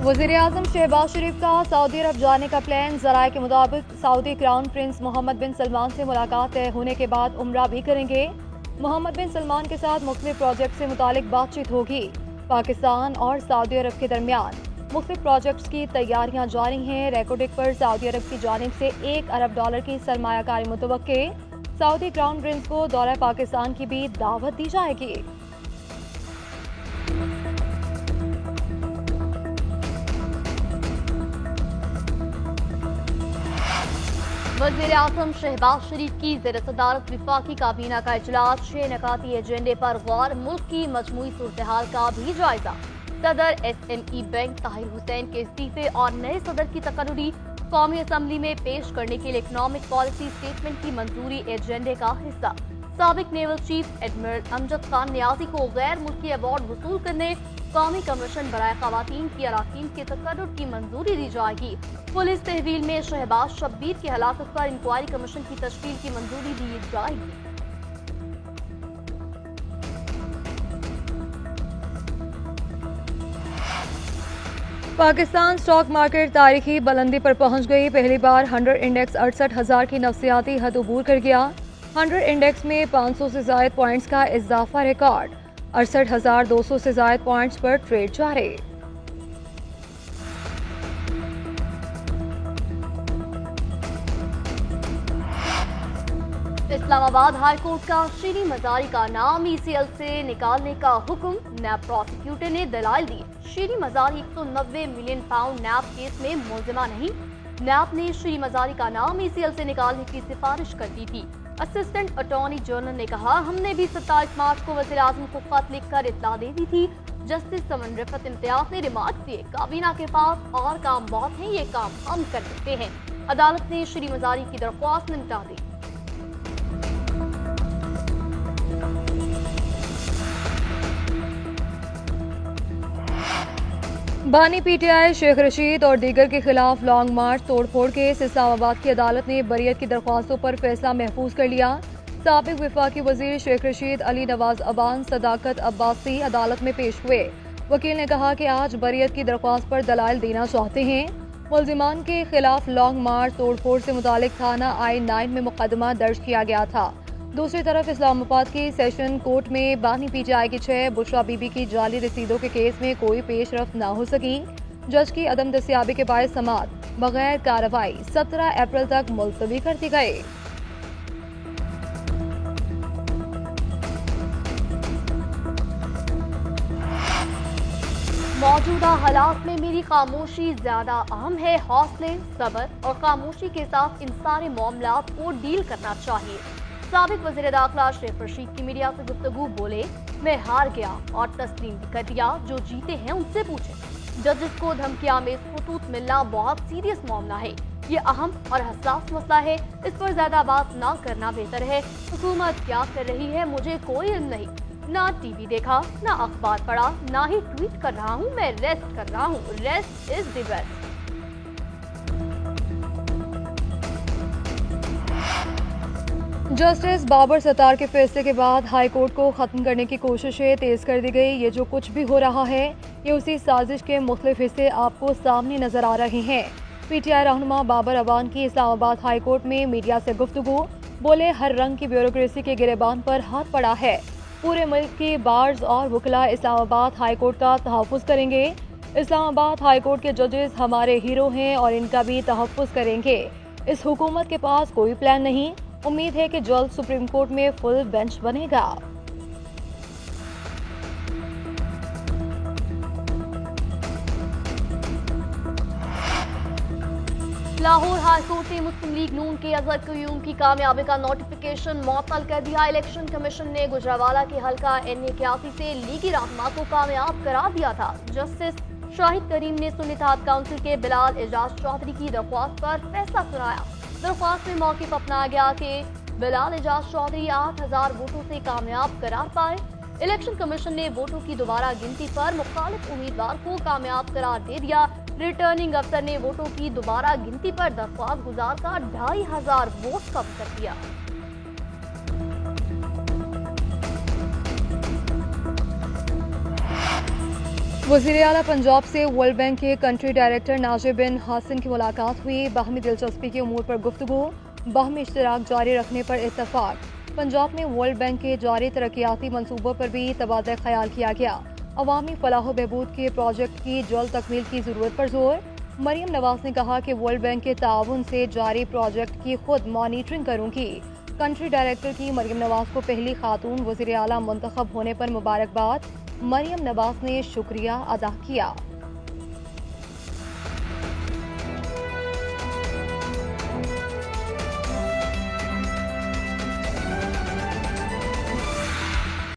वज़ीर-ए-आज़म शहबाज शरीफ का सऊदी अरब जाने का प्लान। ज़राए के मुताबिक सऊदी क्राउन प्रिंस मोहम्मद बिन सलमान से मुलाकात तय होने के बाद उम्रा भी करेंगे। मोहम्मद बिन सलमान के साथ मुख्तलिफ प्रोजेक्ट से मुतालिक बातचीत होगी। पाकिस्तान और सऊदी अरब के दरमियान मुख्तलिफ प्रोजेक्ट्स की तैयारियां जारी हैं। रेकोडिक पर सऊदी अरब की जानिब से $1 अरब की सरमायाकारी मुतवक्के। सऊदी क्राउन प्रिंस को दौरा पाकिस्तान की भी दावत दी जाएगी। वज़ीर-ए-आज़म शहबाज शरीफ की ज़ेर सदारत वफाकी काबीना का इजलास। 6 नकाती एजेंडे पर गौर। मुल्क की मजमूई सूरत-ए-हाल का भी जायजा। सदर SME बैंक ताहिर हुसैन के इस्तीफे और नए सदर की तकर्री कौमी असम्बली में पेश करने के लिए इकनॉमिक पॉलिसी स्टेटमेंट की मंजूरी एजेंडे का हिस्सा। साबिक naval chief admiral Amjad Khan Niazi को गैर मुल्की अवार्ड वसूल करने कौमी कमीशन बराए खवातीन की अराकीन के तकर्रुर की मंजूरी दी जाएगी। पुलिस तहवील में शहबाज शब्बीर की हलाकत पर इंक्वायरी कमीशन की तश्कील की मंजूरी दी जाएगी। पाकिस्तान स्टॉक मार्केट तारीखी बुलंदी पर पहुंच गई। पहली बार 100 इंडेक्स 68,000 की नफसियाती हद अबूर कर गया। 100 इंडेक्स में 500 से जायद पॉइंट्स का इजाफा रिकॉर्ड। 68,200 से जायद पॉइंट्स पर ट्रेड जारी। इस्लामाबाद हाई कोर्ट का शीरी मजारी का नाम ECL से निकालने का हुक्म। नैब प्रोसिक्यूटर ने दलाइल दी। शीरी मजारी 190 मिलियन पाउंड नैब केस में मुलजिमा नहीं। नैब ने शीरी मजारी का नाम ECL से निकालने की सिफारिश कर दी थी। असिस्टेंट अटॉर्नी जनरल ने कहा, हमने भी 27 मार्च को वज़ीर-ए-आज़म को खत लिखकर इत्तला दे दी थी। जस्टिस समन रिफत इम्तियाज ने रिमार्क दिए, काबीना के पास और काम बहुत हैं, ये काम हम कर सकते हैं। अदालत ने शीरी मजारी की दरख्वास्त निपटा दी। बानी PTI शेख रशीद और दीगर के खिलाफ लॉन्ग मार्च तोड़फोड़ केस। इस्लामाबाद की अदालत ने बरियत की दरख्वास्तों पर फैसला महफूज कर लिया। साबिक वफाकी वजीर शेख रशीद, अली नवाज अबान, सदाकत अब्बासी अदालत में पेश हुए। वकील ने कहा कि आज बरियत की दरख्वास्त पर दलाइल देना चाहते हैं। मुलजिमान के खिलाफ लॉन्ग मार्च तोड़फोड़ से मुतालिक थाना I-9 में मुकदमा दर्ज किया गया था। दूसरी तरफ इस्लामाबाद की सेशन कोर्ट में बानी PTI की 6 बुशरा बीबी की जाली रसीदों के केस में कोई पेशरफ्त न हो सकी। जज की अदम दस्तियाबी के बायस समाअत बगैर कार्रवाई 17 अप्रैल तक मुलतवी कर दी गई। मौजूदा हालात में मेरी खामोशी ज्यादा अहम है। हौसले, सब्र और खामोशी के साथ इन सारे मामलात को डील करना चाहिए। साबिक वज़ीर दाखिला शेख रशीद की मीडिया से गुफ्तगू बोले, मैं हार गया और तस्लीम भी कर दिया। जो जीते हैं उनसे पूछें। जजेस को धमकियां में खतूत मिलना बहुत सीरियस मामला है। ये अहम और हसास मसला है। इस पर ज्यादा बात ना करना बेहतर है। हुकूमत क्या कर रही है मुझे कोई इल्म नहीं। ना टीवी देखा, ना अखबार पढ़ा, ना ही ट्वीट कर रहा हूँ। मैं रेस्ट कर रहा हूँ। Rest is the best. Justice Babar Sattar के फैसले के बाद हाई कोर्ट को खत्म करने की कोशिशें तेज कर दी गई। ये जो कुछ भी हो रहा है ये उसी साजिश के मुख्तलिफ हिस्से आपको सामने नजर आ रहे हैं। PTI रहनुमा बाबर अवान की इस्लामाबाद हाई कोर्ट में मीडिया से गुफ्तगू। बोले, हर रंग की ब्यूरोक्रेसी के गिरेबान पर हाथ पड़ा है। पूरे मुल्क की बार्स और वकला इस्लामाबाद हाई कोर्ट का तहफ़्फ़ुज़ करेंगे। इस्लामाबाद हाई कोर्ट के जजेस हमारे हीरो हैं और इनका भी तहफ़्फ़ुज़ करेंगे। इस हुकूमत के पास कोई प्लान नहीं। उम्मीद है कि जल्द सुप्रीम कोर्ट में फुल बेंच बनेगा। लाहौर हाई कोर्ट ने मुस्लिम लीग नून के अजहर क्यूम की कामयाबी का नोटिफिकेशन मअतल कर दिया। इलेक्शन कमीशन ने गुजरावाला के हल्का NA81 से लीगी रहनुमा को कामयाब करार दिया था। जस्टिस शाहिद करीम ने सुन्नी इत्तेहाद काउंसिल के बिलाल एजाज चौधरी की दरख्वास्त पर फैसला सुनाया। दरख्वास्त में मौक़िफ़ अपनाया गया कि बिलाल एजाज चौधरी 8,000 वोटों से कामयाब करार पाए। इलेक्शन कमीशन ने वोटों की दोबारा गिनती पर मुखालिफ उम्मीदवार को कामयाब करार दे दिया। रिटर्निंग अफसर ने वोटों की दोबारा गिनती पर दरख्वास्त गुजार का 2,500 वोट कम कर दिया। वज़ीर आला पंजाब से वर्ल्ड बैंक के कंट्री डायरेक्टर नाजिर बिन हासिन की मुलाकात हुई। बाहमी दिलचस्पी के उमूर पर गुफ्तगू, बाहमी इश्तराक जारी रखने पर इत्तफाक। पंजाब में वर्ल्ड बैंक के जारी तरक्याती मनसूबों पर भी तबादला ख्याल किया गया। अवामी फलाह बहबूद के प्रोजेक्ट की जल्द तकमील की जरूरत पर जोर। मरियम नवाज ने कहा कि वर्ल्ड बैंक के ताउन से जारी प्रोजेक्ट की खुद मॉनिटरिंग करूंगी। कंट्री डायरेक्टर की मरियम नवाज को पहली खातून वज़ीर आला मुंतखब होने पर मुबारकबाद। मरियम नवाज ने शुक्रिया अदा किया।